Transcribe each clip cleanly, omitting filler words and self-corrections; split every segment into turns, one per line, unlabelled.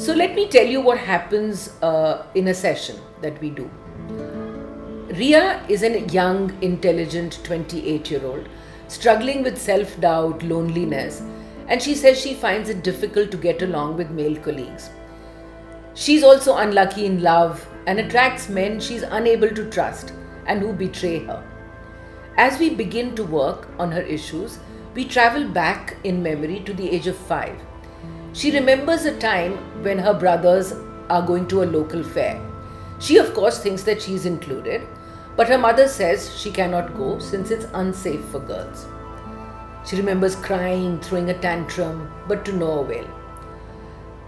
So let me tell you what happens in a session that we do. Ria is a young, intelligent 28-year-old struggling with self-doubt, loneliness, and she says she finds it difficult to get along with male colleagues. She's also unlucky in love and attracts men she's unable to trust and who betray her. As we begin to work on her issues, we travel back in memory to the age of 5. She remembers a time when her brothers are going to a local fair. She of course thinks that she's included, but her mother says she cannot go since it's unsafe for girls. She remembers crying, throwing a tantrum, but to no avail.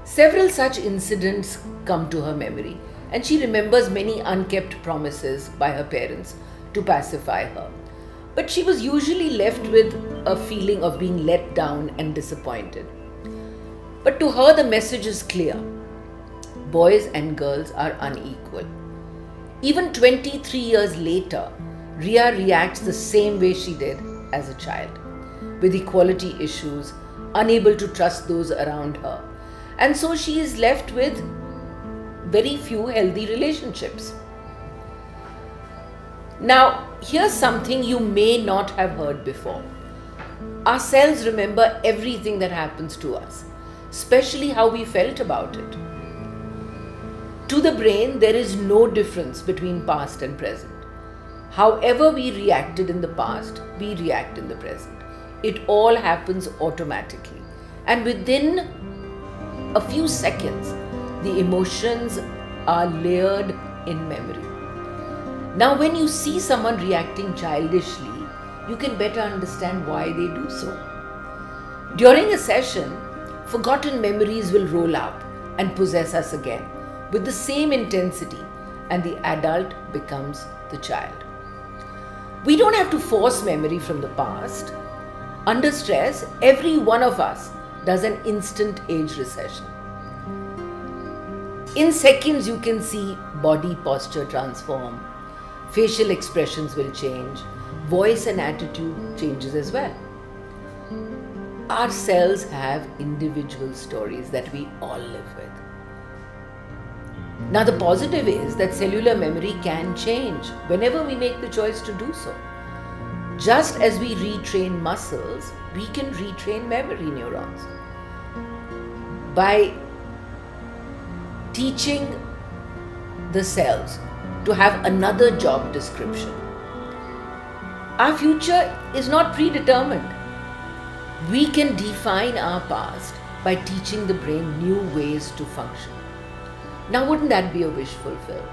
Several such incidents come to her memory, and she remembers many unkept promises by her parents to pacify her. But she was usually left with a feeling of being let down and disappointed. But to her, the message is clear. Boys and girls are unequal. Even 23 years later, Ria reacts the same way she did as a child, with equality issues, unable to trust those around her. And so she is left with very few healthy relationships. Now, here's something you may not have heard before. Our cells remember everything that happens to us, especially how we felt about it. To the brain, there is no difference between past and present. However we reacted in the past, we react in the present. It all happens automatically. And within a few seconds, the emotions are layered in memory. Now, when you see someone reacting childishly, you can better understand why they do so. During a session, forgotten memories will roll up and possess us again with the same intensity, and the adult becomes the child. We don't have to force memory from the past. Under stress, every one of us does an instant age recession. In seconds, you can see body posture transform, facial expressions will change, voice and attitude changes as well. Our cells have individual stories that we all live with. Now, the positive is that cellular memory can change whenever we make the choice to do so. Just as we retrain muscles, we can retrain memory neurons. By teaching the cells to have another job description. Our future is not predetermined. We can define our past by teaching the brain new ways to function. Now, wouldn't that be a wish fulfilled?